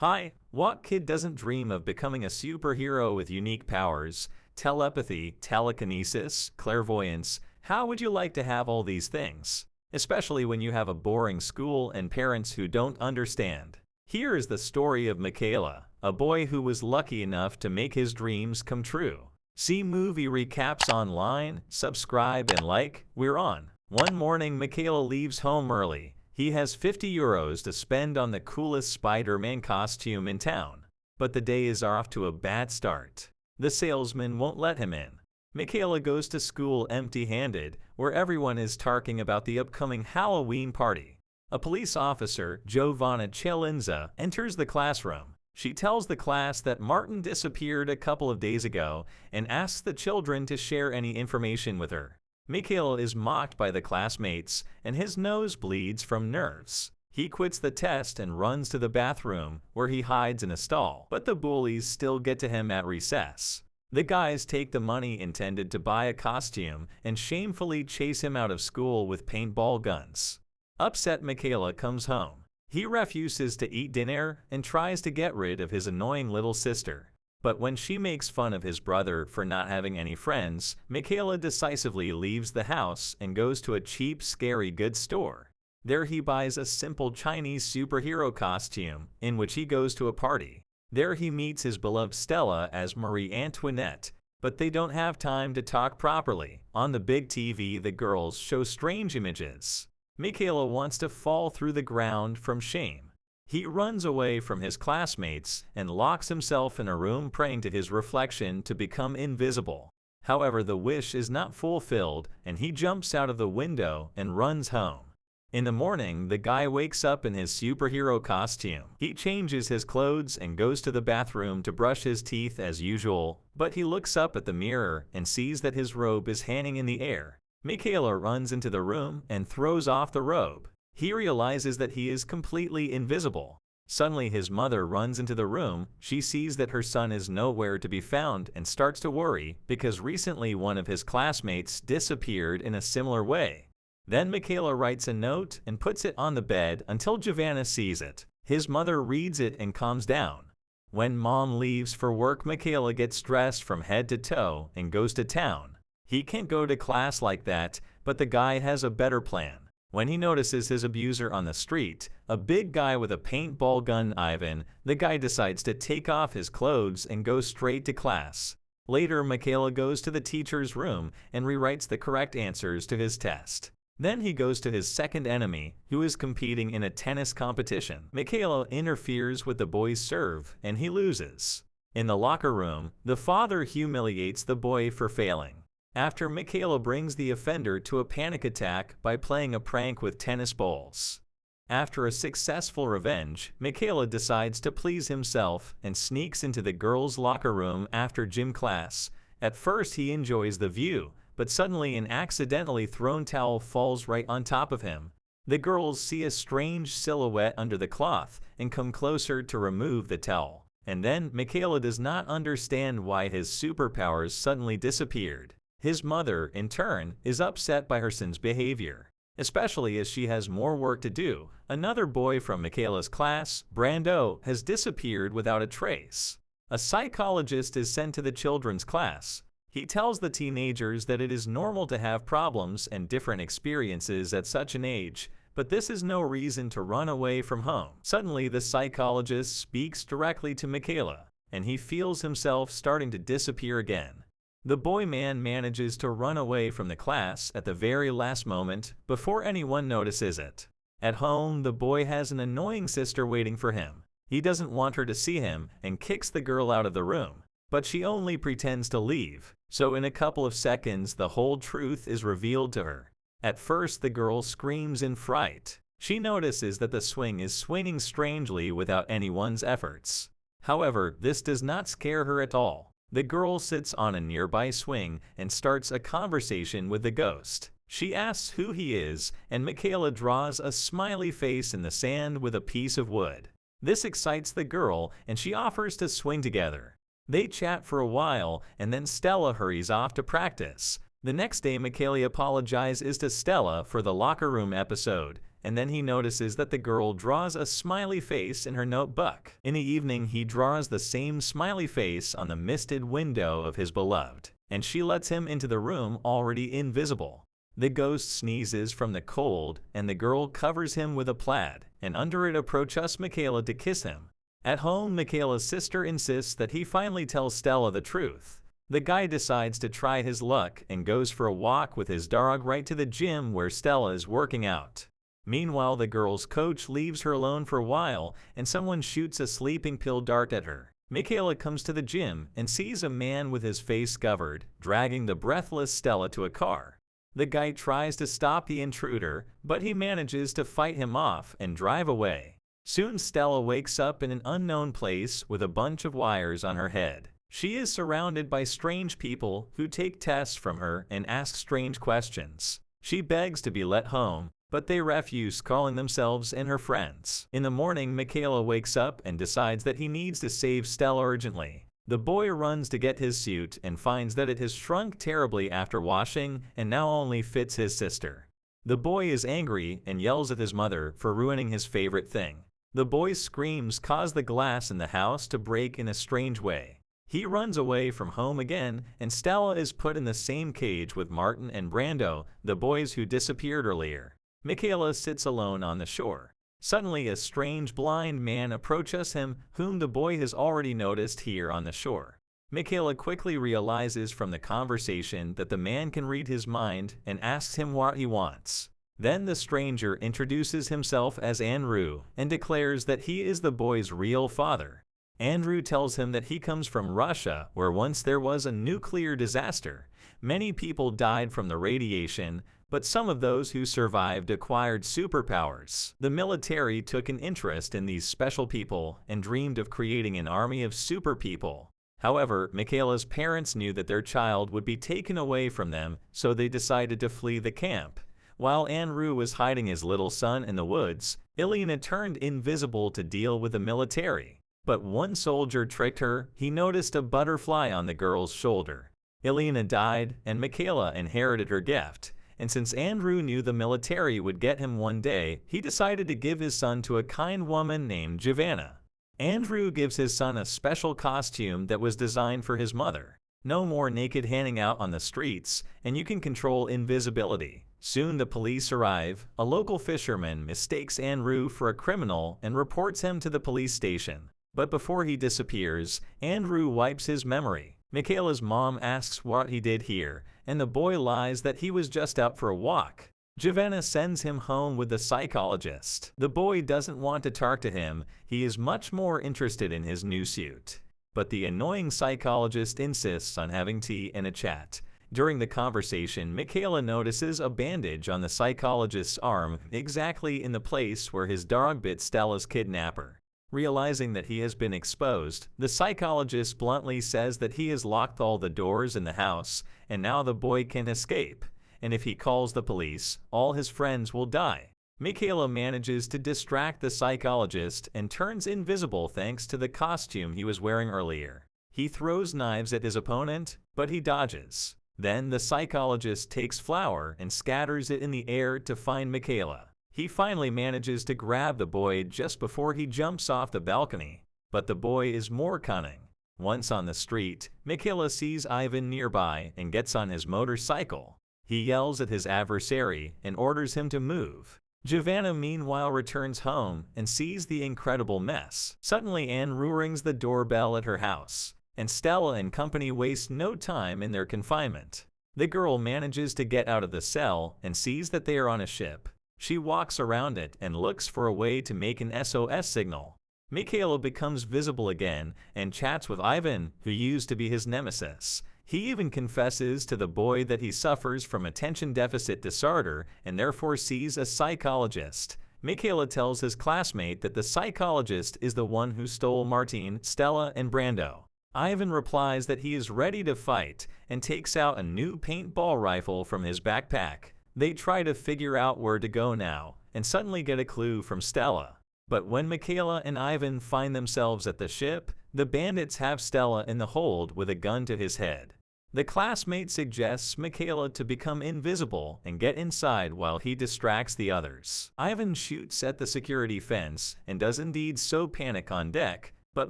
Hi, what kid doesn't dream of becoming a superhero with unique powers, telepathy, telekinesis, clairvoyance? How would you like to have all these things? Especially when you have a boring school and parents who don't understand. Here is the story of Michaela, a boy who was lucky enough to make his dreams come true. See movie recaps online, subscribe and like, we're on. One morning Michaela leaves home early. He has €50 to spend on the coolest Spider-Man costume in town. But the day is off to a bad start. The salesman won't let him in. Michaela goes to school empty-handed, where everyone is talking about the upcoming Halloween party. A police officer, Giovanna Celinza, enters the classroom. She tells the class that Martin disappeared a couple of days ago and asks the children to share any information with her. Michaela is mocked by the classmates, and his nose bleeds from nerves. He quits the test and runs to the bathroom, where he hides in a stall. But the bullies still get to him at recess. The guys take the money intended to buy a costume and shamefully chase him out of school with paintball guns. Upset, Michaela comes home. He refuses to eat dinner and tries to get rid of his annoying little sister. But when she makes fun of his brother for not having any friends, Michaela decisively leaves the house and goes to a cheap, scary goods store. There he buys a simple Chinese superhero costume, in which he goes to a party. There he meets his beloved Stella as Marie Antoinette, but they don't have time to talk properly. On the big TV, the girls show strange images. Michaela wants to fall through the ground from shame. He runs away from his classmates and locks himself in a room praying to his reflection to become invisible. However, the wish is not fulfilled and he jumps out of the window and runs home. In the morning, the guy wakes up in his superhero costume. He changes his clothes and goes to the bathroom to brush his teeth as usual, but he looks up at the mirror and sees that his robe is hanging in the air. Michaela runs into the room and throws off the robe. He realizes that he is completely invisible. Suddenly his mother runs into the room. She sees that her son is nowhere to be found and starts to worry because recently one of his classmates disappeared in a similar way. Then Michaela writes a note and puts it on the bed until Giovanna sees it. His mother reads it and calms down. When mom leaves for work, Michaela gets dressed from head to toe and goes to town. He can't go to class like that, but the guy has a better plan. When he notices his abuser on the street, a big guy with a paintball gun, Ivan, the guy decides to take off his clothes and go straight to class. Later, Michaela goes to the teacher's room and rewrites the correct answers to his test. Then he goes to his second enemy, who is competing in a tennis competition. Michaela interferes with the boy's serve, and he loses. In the locker room, the father humiliates the boy for failing. After, Michaela brings the offender to a panic attack by playing a prank with tennis balls. After a successful revenge, Michaela decides to please himself and sneaks into the girls' locker room after gym class. At first he enjoys the view, but suddenly an accidentally thrown towel falls right on top of him. The girls see a strange silhouette under the cloth and come closer to remove the towel. And then Michaela does not understand why his superpowers suddenly disappeared. His mother, in turn, is upset by her son's behavior, especially as she has more work to do. Another boy from Michaela's class, Brando, has disappeared without a trace. A psychologist is sent to the children's class. He tells the teenagers that it is normal to have problems and different experiences at such an age, but this is no reason to run away from home. Suddenly, the psychologist speaks directly to Michaela, and he feels himself starting to disappear again. The boy manages to run away from the class at the very last moment before anyone notices it. At home, the boy has an annoying sister waiting for him. He doesn't want her to see him and kicks the girl out of the room, but she only pretends to leave. So in a couple of seconds, the whole truth is revealed to her. At first, the girl screams in fright. She notices that the swing is swinging strangely without anyone's efforts. However, this does not scare her at all. The girl sits on a nearby swing and starts a conversation with the ghost. She asks who he is, and Michaela draws a smiley face in the sand with a piece of wood. This excites the girl, and she offers to swing together. They chat for a while, and then Stella hurries off to practice. The next day, Michaela apologizes to Stella for the locker room episode, and then he notices that the girl draws a smiley face in her notebook. In the evening, he draws the same smiley face on the misted window of his beloved, and she lets him into the room already invisible. The ghost sneezes from the cold, and the girl covers him with a plaid, and under it approaches Michaela to kiss him. At home, Michaela's sister insists that he finally tells Stella the truth. The guy decides to try his luck and goes for a walk with his dog right to the gym where Stella is working out. Meanwhile, the girl's coach leaves her alone for a while and someone shoots a sleeping pill dart at her. Michaela comes to the gym and sees a man with his face covered, dragging the breathless Stella to a car. The guy tries to stop the intruder, but he manages to fight him off and drive away. Soon Stella wakes up in an unknown place with a bunch of wires on her head. She is surrounded by strange people who take tests from her and ask strange questions. She begs to be let home, but they refuse, calling themselves and her friends. In the morning, Michaela wakes up and decides that he needs to save Stella urgently. The boy runs to get his suit and finds that it has shrunk terribly after washing and now only fits his sister. The boy is angry and yells at his mother for ruining his favorite thing. The boy's screams cause the glass in the house to break in a strange way. He runs away from home again, and Stella is put in the same cage with Martin and Brando, the boys who disappeared earlier. Michaela sits alone on the shore. Suddenly, a strange blind man approaches him, whom the boy has already noticed here on the shore. Michaela quickly realizes from the conversation that the man can read his mind and asks him what he wants. Then the stranger introduces himself as Andrew and declares that he is the boy's real father. Andrew tells him that he comes from Russia, where once there was a nuclear disaster. Many people died from the radiation, but some of those who survived acquired superpowers. The military took an interest in these special people and dreamed of creating an army of super people. However, Michaela's parents knew that their child would be taken away from them, so they decided to flee the camp. While Andrew was hiding his little son in the woods, Elena turned invisible to deal with the military. But one soldier tricked her. He noticed a butterfly on the girl's shoulder. Elena died, and Michaela inherited her gift. And since Andrew knew the military would get him one day, he decided to give his son to a kind woman named Giovanna. Andrew gives his son a special costume that was designed for his mother. No more naked hanging out on the streets, and you can control invisibility. Soon the police arrive. A local fisherman mistakes Andrew for a criminal and reports him to the police station. But before he disappears, Andrew wipes his memory. Michaela's mom asks what he did here, and the boy lies that he was just out for a walk. Giovanna sends him home with the psychologist. The boy doesn't want to talk to him. He is much more interested in his new suit. But the annoying psychologist insists on having tea and a chat. During the conversation, Michaela notices a bandage on the psychologist's arm, exactly in the place where his dog bit Stella's kidnapper. Realizing that he has been exposed, the psychologist bluntly says that he has locked all the doors in the house, and now the boy can escape. And if he calls the police, all his friends will die. Michaela manages to distract the psychologist and turns invisible thanks to the costume he was wearing earlier. He throws knives at his opponent, but he dodges. Then the psychologist takes flour and scatters it in the air to find Michaela. He finally manages to grab the boy just before he jumps off the balcony, but the boy is more cunning. Once on the street, Michaela sees Ivan nearby and gets on his motorcycle. He yells at his adversary and orders him to move. Giovanna meanwhile returns home and sees the incredible mess. Suddenly Andrew rings the doorbell at her house, and Stella and company waste no time in their confinement. The girl manages to get out of the cell and sees that they are on a ship. She walks around it and looks for a way to make an SOS signal. Michaela becomes visible again and chats with Ivan, who used to be his nemesis. He even confesses to the boy that he suffers from attention deficit disorder and therefore sees a psychologist. Michaela tells his classmate that the psychologist is the one who stole Martine, Stella, and Brando. Ivan replies that he is ready to fight and takes out a new paintball rifle from his backpack. They try to figure out where to go now, and suddenly get a clue from Stella. But when Michaela and Ivan find themselves at the ship, the bandits have Stella in the hold with a gun to his head. The classmate suggests Michaela to become invisible and get inside while he distracts the others. Ivan shoots at the security fence and does indeed so panic on deck, but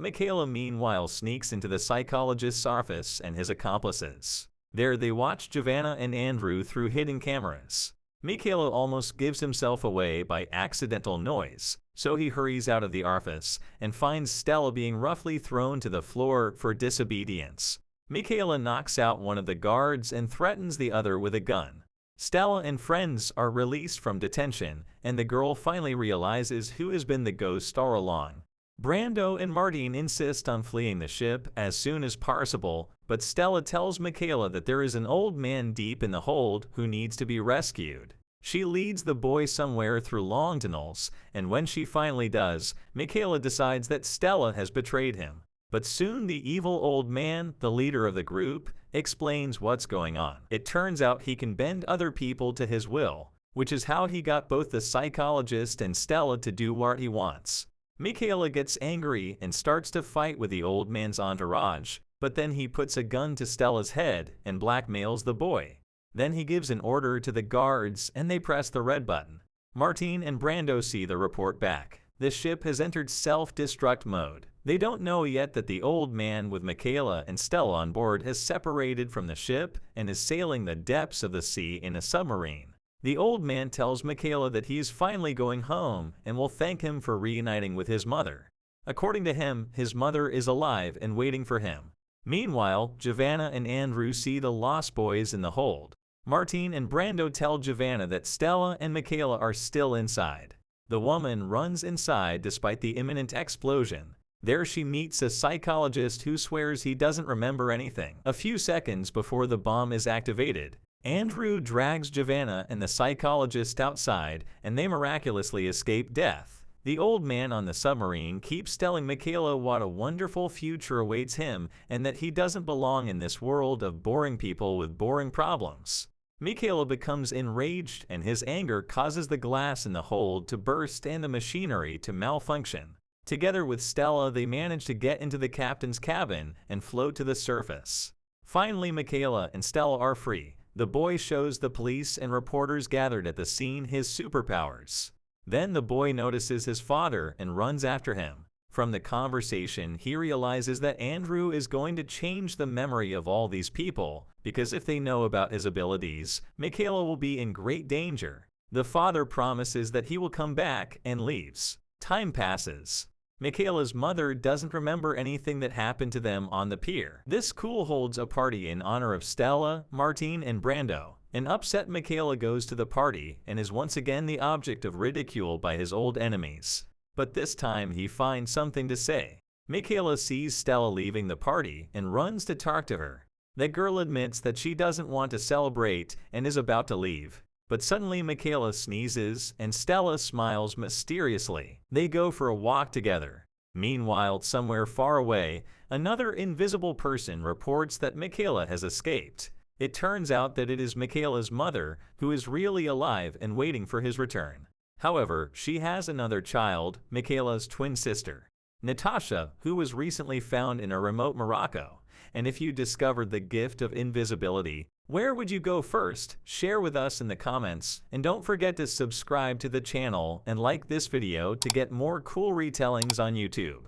Michaela meanwhile sneaks into the psychologist's office and his accomplices. There they watch Giovanna and Andrew through hidden cameras. Michaela almost gives himself away by accidental noise, so he hurries out of the office and finds Stella being roughly thrown to the floor for disobedience. Michaela knocks out one of the guards and threatens the other with a gun. Stella and friends are released from detention, and the girl finally realizes who has been the ghost all along. Brando and Martin insist on fleeing the ship as soon as possible, but Stella tells Michaela that there is an old man deep in the hold who needs to be rescued. She leads the boy somewhere through long tunnels, and when she finally does, Michaela decides that Stella has betrayed him. But soon the evil old man, the leader of the group, explains what's going on. It turns out he can bend other people to his will, which is how he got both the psychologist and Stella to do what he wants. Michaela gets angry and starts to fight with the old man's entourage, but then he puts a gun to Stella's head and blackmails the boy. Then he gives an order to the guards and they press the red button. Martin and Brando see the report back. The ship has entered self-destruct mode. They don't know yet that the old man with Michaela and Stella on board has separated from the ship and is sailing the depths of the sea in a submarine. The old man tells Michaela that he is finally going home and will thank him for reuniting with his mother. According to him, his mother is alive and waiting for him. Meanwhile, Giovanna and Andrew see the lost boys in the hold. Martin and Brando tell Giovanna that Stella and Michaela are still inside. The woman runs inside despite the imminent explosion. There she meets a psychologist who swears he doesn't remember anything. A few seconds before the bomb is activated, Andrew drags Giovanna and the psychologist outside, and they miraculously escape death. The old man on the submarine keeps telling Michaela what a wonderful future awaits him and that he doesn't belong in this world of boring people with boring problems. Michaela becomes enraged, and his anger causes the glass in the hold to burst and the machinery to malfunction. Together with Stella, they manage to get into the captain's cabin and float to the surface. Finally, Michaela and Stella are free. The boy shows the police and reporters gathered at the scene his superpowers. Then the boy notices his father and runs after him. From the conversation, he realizes that Andrew is going to change the memory of all these people, because if they know about his abilities, Michaela will be in great danger. The father promises that he will come back and leaves. Time passes. Michaela's mother doesn't remember anything that happened to them on the pier. This school holds a party in honor of Stella, Martin, and Brando. An upset Michaela goes to the party and is once again the object of ridicule by his old enemies. But this time he finds something to say. Michaela sees Stella leaving the party and runs to talk to her. The girl admits that she doesn't want to celebrate and is about to leave. But suddenly Michaela sneezes and Stella smiles mysteriously. They go for a walk together. Meanwhile, somewhere far away, another invisible person reports that Michaela has escaped. It turns out that it is Michaela's mother, who is really alive and waiting for his return. However, she has another child, Michaela's twin sister, Natasha, who was recently found in a remote Morocco. And if you discovered the gift of invisibility, where would you go first? Share with us in the comments, and don't forget to subscribe to the channel and like this video to get more cool retellings on YouTube.